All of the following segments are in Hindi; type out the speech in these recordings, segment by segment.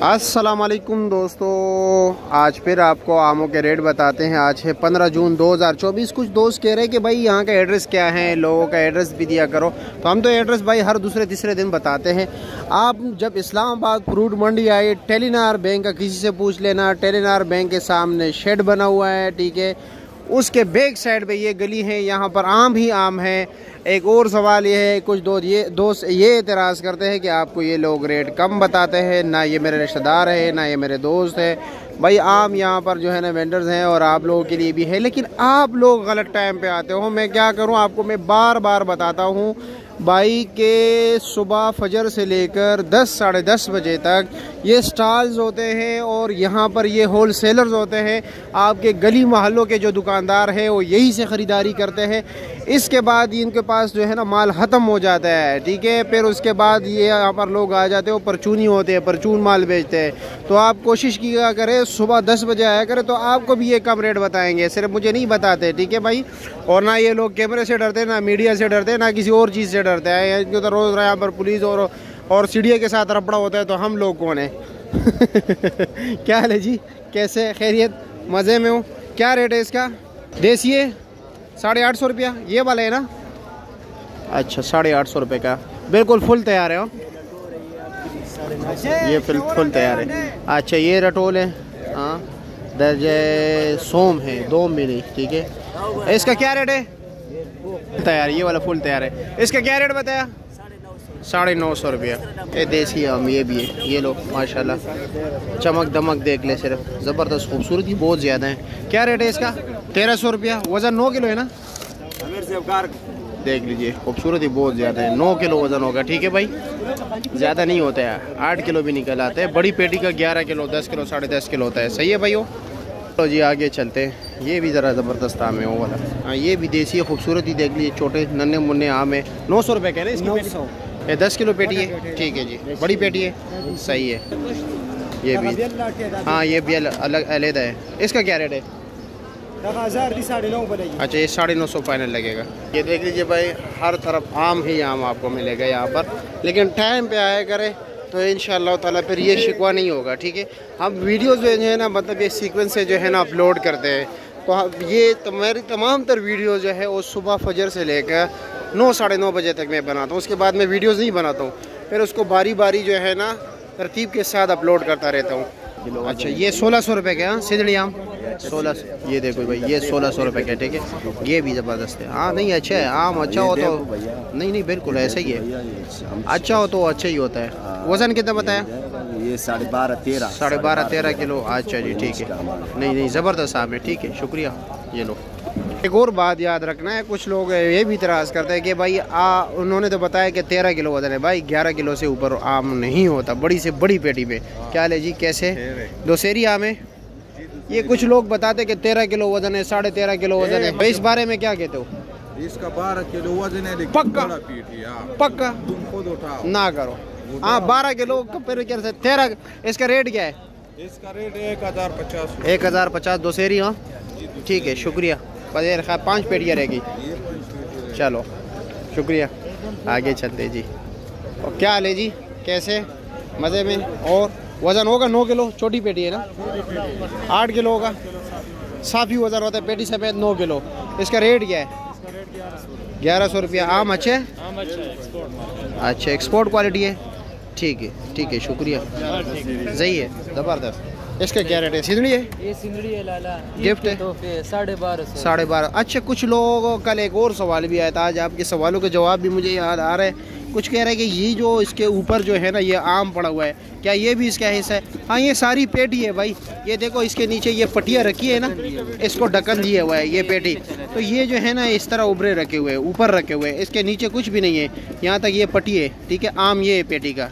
अस्सलाम वालेकुम दोस्तों, आज फिर आपको आमों के रेट बताते हैं। आज है 15 जून 2024। कुछ दोस्त कह रहे हैं कि भाई यहाँ का एड्रेस क्या है, लोगों का एड्रेस भी दिया करो। तो हम तो एड्रेस भाई हर दूसरे तीसरे दिन बताते हैं। आप जब इस्लामाबाद फ्रूट मंडी आए, टेलीनार बैंक का किसी से पूछ लेना। टेलीनार बैंक के सामने शेड बना हुआ है, ठीक है। उसके बैक साइड पे ये गली है, यहाँ पर आम ही आम है। एक और सवाल ये है, कुछ दोस्त ये एतराज़ करते हैं कि आपको ये लोग रेट कम बताते हैं। ना ये मेरे रिश्तेदार है, ना ये मेरे दोस्त है। भाई आम यहाँ पर जो है ना वेंडर्स हैं और आप लोगों के लिए भी है, लेकिन आप लोग गलत टाइम पे आते हो। मैं क्या करूँ, आपको मैं बार बार बताता हूँ भाई के सुबह फजर से लेकर 10 साढ़े 10 बजे तक ये स्टॉल्स होते हैं और यहाँ पर ये होल सेलर्स होते हैं। आपके गली मोहल्लों के जो दुकानदार हैं वो यही से ख़रीदारी करते हैं। इसके बाद इनके पास जो है ना माल ख़त्म हो जाता है, ठीक है। फिर उसके बाद ये यहाँ पर लोग आ जाते हैं, परचूनी होते हैं, परचून माल बेचते हैं। तो आप कोशिश किया करें सुबह 10 बजे आया करें, तो आपको भी ये कम रेट बताएंगे, सिर्फ मुझे नहीं बताते, ठीक है भाई। और ना ये लोग कैमरे से डरते, ना मीडिया से डरते, ना किसी और चीज़ से डरते हैं। इनको तो रोज़ यहाँ पर पुलिस और सीढ़ियों के साथ रपड़ा होता है, तो हम लोग कौन है। क्या हाल है जी, कैसे, खैरियत, मज़े में हूँ। क्या रेट है इसका? देसी है 850 रुपया, ये वाला है ना? अच्छा 850 रुपये का, बिल्कुल फुल तैयार है। हो ये फुल तैयार है। अच्छा ये रटोल है, हाँ दर्जे सोम है, 2 मिली, ठीक है। इसका क्या रेट है? तैयार, ये वाला फुल तैयार है। इसका क्या रेट बताया? 950 रुपया। ये देसी आम ये भी है, ये लो माशाल्लाह, चमक दमक देख ले, सिर्फ ज़बरदस्त, खूबसूरती बहुत ज़्यादा है। क्या रेट है इसका? 1300 रुपया। वज़न 9 किलो है ना? देख लीजिए, खूबसूरती बहुत ज़्यादा है। 9 किलो वज़न होगा, ठीक है भाई, ज़्यादा नहीं होता है। 8 किलो भी निकल आते हैं। बड़ी पेटी का 11 किलो, 10 किलो, 10.5 किलो होता है। सही है भाई हो। तो जी आगे चलते हैं। ये भी ज़रा ज़बरदस्त आम है वो वाला। हाँ ये भी देसी है, खूबसूरती देख लीजिए, छोटे नन्हे मुन्ने आम है। 900 रुपये कह रहे हैं इसकी? 900। ये 10 किलो पेटी है, ठीक है जी, बड़ी पेटी है, सही है। ये भी, हाँ ये भी अलग अलग है। इसका क्या रेट है? 9,500। अच्छा ये 950 फाइनल लगेगा। ये देख लीजिए भाई, हर तरफ आम ही आम आपको मिलेगा यहाँ पर, लेकिन टाइम पे आया करे तो इंशाअल्लाह ताला फिर ये शिकवा नहीं होगा, ठीक है। हम वीडियोस जो है ना, मतलब ये सीक्वेंस से जो है ना अपलोड करते हैं, तो ये मेरी तमाम तर वीडियो जो है वो सुबह फजर से लेकर 9 साढ़े 9 बजे तक मैं बनाता हूँ। उसके बाद मैं वीडियोस नहीं बनाता हूँ, फिर उसको बारी बारी जो है ना तरतीब के साथ अपलोड करता रहता हूँ। अच्छा ये 1600 रुपये का सिंदड़ी आम, 1600। ये देखो भाई, ये 1600 रुपये का, ठीक है। ये भी ज़बरदस्त है। हाँ नहीं अच्छा है आम, अच्छा हो तो नहीं नहीं बिल्कुल ऐसा ही है, अच्छा हो तो अच्छा ही होता है। वज़न कितना बताया? ये 12.5 किलो। अच्छा जी ठीक है, नहीं नहीं ज़बरदस्त आम है, ठीक है, शुक्रिया। ये लो, एक और बात याद रखना है, कुछ लोग ये भी इतराज़ करते हैं कि भाई उन्होंने तो बताया कि 13 किलो वज़न है। भाई 11 किलो से ऊपर आम नहीं होता बड़ी से बड़ी पेटी में। क्या ले जी, कैसे दोसेरी आम है? ये कुछ लोग बताते कि 13 किलो वज़न है, 13.5 किलो वज़न है। भाई इस बारे में क्या कहते हो? इसका 12 किलो वज़न है, पक्का पक्का तुम खुद उठाओ ना करो। हाँ 12 किलो का फिर क्या 13। इसका रेट क्या है? इसका रेट 1050। 1050 दोसेरी। हाँ ठीक है, शुक्रिया। बस 5 पेटियाँ रहेगी, चलो शुक्रिया। आगे चलते जी। और क्या हाल है जी, कैसे, मज़े में? और वज़न होगा 9 किलो, छोटी पेटी है ना? 8 किलो होगा, साफ़ी वज़न होता है पेटी समेत 9 किलो। इसका रेट क्या है? 1100 रुपया। आम अच्छे? अच्छा एक्सपोर्ट क्वालिटी है, ठीक है, शुक्रिया, सही है, ज़बरदस्त। इसका क्या रेट है? सिंदड़ी है? ये सिंदड़ी है लाला, गिफ्ट है, तो 1250। 12.5। अच्छा कुछ लोगों, कल एक और सवाल भी आया था, आज आपके सवालों के जवाब भी मुझे याद आ रहे हैं। कुछ कह रहे हैं कि ये जो इसके ऊपर जो है ना ये आम पड़ा हुआ है, क्या ये भी इसका हिस्सा है? हाँ ये सारी पेटी है भाई। ये देखो इसके नीचे ये पटिया रखी है ना, इसको ढक्कन दिया हुआ है ये पेटी। तो ये जो है ना इस तरह उभरे रखे हुए हैं, ऊपर रखे हुए हैं, इसके नीचे कुछ भी नहीं है, यहाँ तक ये पटी है, ठीक है। आम ये पेटी का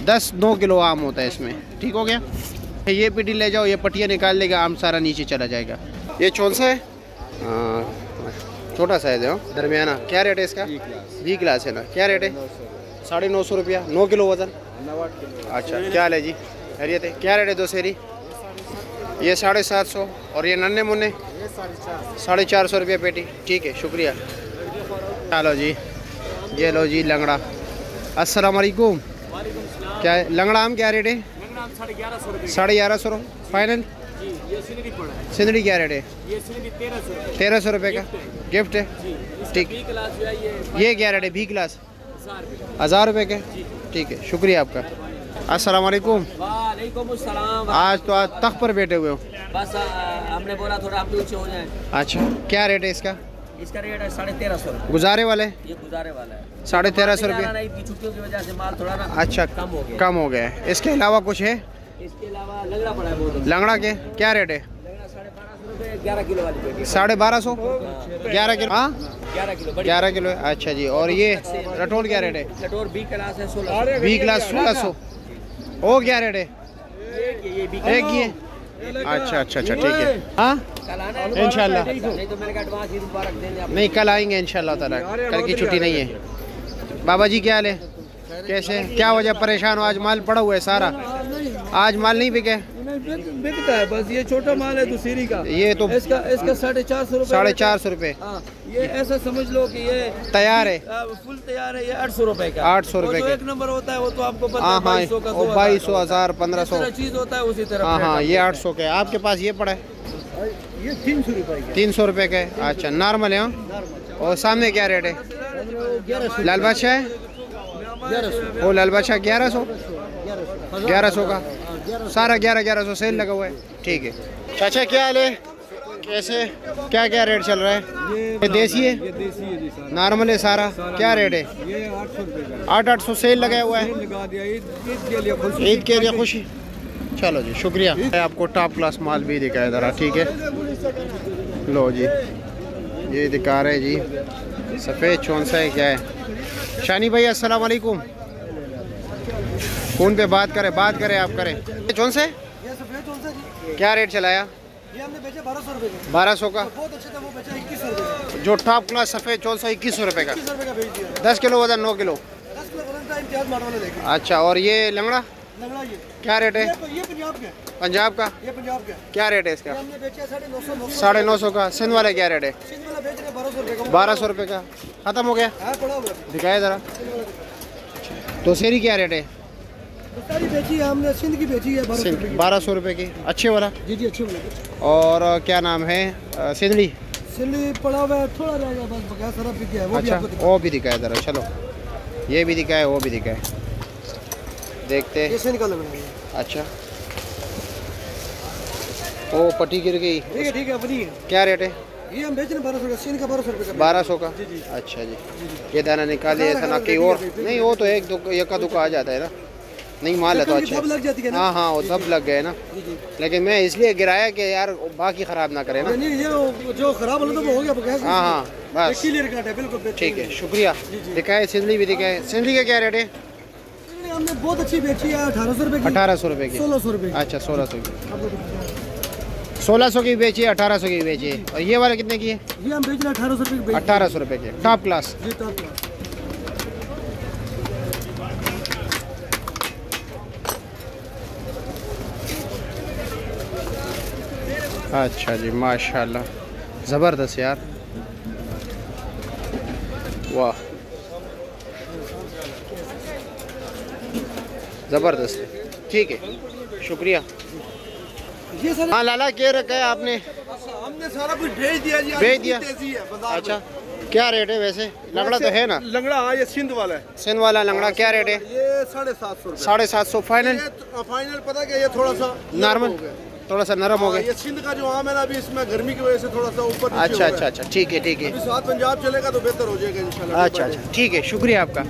9 किलो आम होता है इसमें, ठीक हो गया। ये पेटी ले जाओ, ये पटिया निकाल लेगा, आम सारा नीचे चला जाएगा। ये कौन सा है? छोटा साइज है, दरमियाना। क्या रेट है इसका? बी क्लास है ना? क्या रेट है? 950 रुपया। 9 किलो वज़न। अच्छा क्या हाल है जी, खैरियत है? क्या रेट है दोसेरी? ये 750। और ये नन्हे मुन्ने 450 रुपया पेटी, ठीक है, शुक्रिया। चलो जी, ये लो जी लंगड़ा। अस्सलाम वालेकुम। क्या है लंगड़ा आम, क्या रेट है? दाम 1150 रुपये। 1150 फाइनल। जी ये सिंदड़ी पड़ा है। सिंदड़ी क्या रेट है? ये सिंदड़ी 1300 1300 रुपये का गिफ्ट है। जी। ठीक। बी क्लास जो है ये क्या रेट है? बी क्लास 1000 1000 रुपये रुपये। के। ठीक है, शुक्रिया आपका। अस्सलाम वालेकुम। वालेकुम अस्सलाम। आज तो आज तख्त पर बैठे हुए हो। बस हमने बोला थोड़ा आप नीचे हो जाए। अच्छा, क्या रेट है इसका? इसका रेट है 1350 रुपये। गुजारे वाले ये गुजारे वाला है। 1350 रुपये। नहीं की छुट्टियों की वजह से माल थोड़ा ना अच्छा, कम हो गया। कम हो गया है। इसके अलावा कुछ है? इसके अलावा लंगड़ा पड़ा है बहुत। लंगड़ा के क्या रेट है? लंगड़ा 1250 रुपये 11 किलो वाली पेटी। 1250 11 किलो। हाँ 11 किलो बड़ी। 11 किलो है। अच्छा जी। और ये रटोल क्या रेट है? कटोर बी क्लास है 1600। B class 1600। वो क्या रेट है? ये बी एक ही है। अच्छा अच्छा अच्छा, ठीक है। हाँ कल आना है इंशाल्लाह। नहीं तो मैंने कहा एडवांस ईद मुबारक देंगे आप। नहीं, कल आएंगे इंशाल्लाह ताला। कल की छुट्टी नहीं है। बाबा जी क्या हाल है? कैसे, क्या वजह परेशान हो? आज माल पड़ा हुआ है सारा। आज माल नहीं बिके? बिकता है बस, ये छोटा माल है दूसरी का। ये तो इसका 450 रुपये। 450 रुपये। ये ऐसा समझ लो कि ये तैयार है। फुल तैयार है। ये 800 रुपए का। 800 रुपये जो के। एक नंबर होता है वो तो आपको पता हाँ है हाँ, 2200 का। 2200 1000 1500 चीज होता है उसी तरह। हाँ हाँ, ये 800 का है। आपके पास ये पड़ा है? ये 300 रुपए का। 300 रुपये का है। अच्छा, नॉर्मल है। हाँ। और सामने क्या रेट है? 1100। लाल बादशाह है? वो लाल बादशाह 1100 का सारा 1100 सेल लगा हुआ है। ठीक है चाचा, क्या हाल है? कैसे, क्या क्या रेट चल रहा है? ये देसी है? ये देसी है जी सारा। नॉर्मल है सारा? क्या रेट है? ये 800 रुपये का 800 सेल लगा हुआ है। लगा दिया ईद के लिए खुशी। ईद के लिए खुशी। चलो जी, शुक्रिया। आपको टॉप क्लास माल भी दिखाया ज़रा। ठीक है, लो जी, ये दिखा रहे जी सफ़ेद चौंसा है। क्या है शानी भाई? अस्सलाम वालेकुम। फ़ोन पे बात करें आप करें। कौन से क्या रेट चलाया? ये हमने बेचे 1200 रुपए का। 1200 का। बहुत अच्छे थे वो, बेचा 2100 रुपए जो टॉप क्लास सफ़ेद चौंसा 2100 रुपये का। 2100 रुपए का भेज दिया। 10 किलो वजन 9 किलो। 10 किलो वजन का इम्तियाज मार वाले देखे। अच्छा, और ये लंगड़ा लंगड़ा ये क्या रेट है? ये पंजाब का। पंजाब का ये पंजाब का। क्या रेट है इसका? ये हमने बेचा 950। 950 का। सिंध वाला क्या रेट है? सिंध वाला बेच रहे 1200 रुपए का। 1200 रुपये का। ख़त्म हो गया? हाँ पड़ा हुआ है। दिखाए ज़रा। तो सेरी क्या रेट है? सारी बेची है हमने, सिंध की बेची है 1200 रुपए की। 1200 रुपये की। अच्छे वाला? जी जी अच्छे वाले। और क्या नाम है? सिंधड़ी? सिंधी पड़ा हुआ है, थोड़ा रह गया बस, बकाया सारा बिक गया है। वो भी अच्छा, आपको दिखा। वो भी दिखाए ज़रा। चलो, ये भी दिखाए, वो भी दिखाए, देखते। ये सिंध का लग रहा है। अच्छा, वो पट्टी गिर गई। ठीक है अपनी है। क्या रेट है? ये हम बेच रहे 1200 का, सिंध का 1200 रुपए का। 1200 का। जी, जी। अच्छा जी। ये दाना निकाले ऐसा ना कि और नहीं, वो तो एक का दुका आ जाता है ना। नहीं, माल है तो अच्छा। लग जाती है ना। हाँ हाँ, वो दब लग गए ना। जी जी। लेकिन मैं इसलिए गिराया कि यार बाकी ख़राब ना करे ना। नहीं ये जो खराब वाला तो वो हो गया बकाया। हाँ हाँ, बस क्लियर काट है बिल्कुल। ठीक है, शुक्रिया। दिखाए सिंधली भी दिखाए। सिंधली का क्या रेट है? हमने बहुत अच्छी बेची है 1800 रुपए की। 1800 रुपये की। 1600 रुपए की। अच्छा, 1600 की। 1600 की बेची है, 1800 की बेची है। और ये वाला कितने की है? ये हम बेच रहे 1800 रुपए की। 1800 रुपये की। Top class. जी टॉप क्लास। अच्छा जी, माशाल्लाह, ज़बरदस्त यार, वाह, ज़बरदस्त। ठीक है, शुक्रिया। ये सर हाँ लाला, क्या रखा है आपने? हमने सारा कुछ भेज दिया जी। भेज दिया। तेजी है बाजार अच्छा, क्या रेट है वैसे? लंगड़ा तो है ना? लंगड़ा हाँ, ये सिंध वाला है। सिंध वाला लंगड़ा क्या रेट है? ये 750 रुपये। 750 फाइनल? फाइनल पता क्या, ये थोड़ा सा नॉर्मल, थोड़ा सा नरम हो गया। ये सिंध का जो आम है ना, अभी इसमें गर्मी की वजह से थोड़ा सा ऊपर नीचे अच्छा हो रहा अच्छा है। अच्छा, ठीक है ठीक है। अभी साथ पंजाब चलेगा तो बेहतर हो जाएगा इंशाल्लाह। अच्छा अच्छा, ठीक है, शुक्रिया आपका।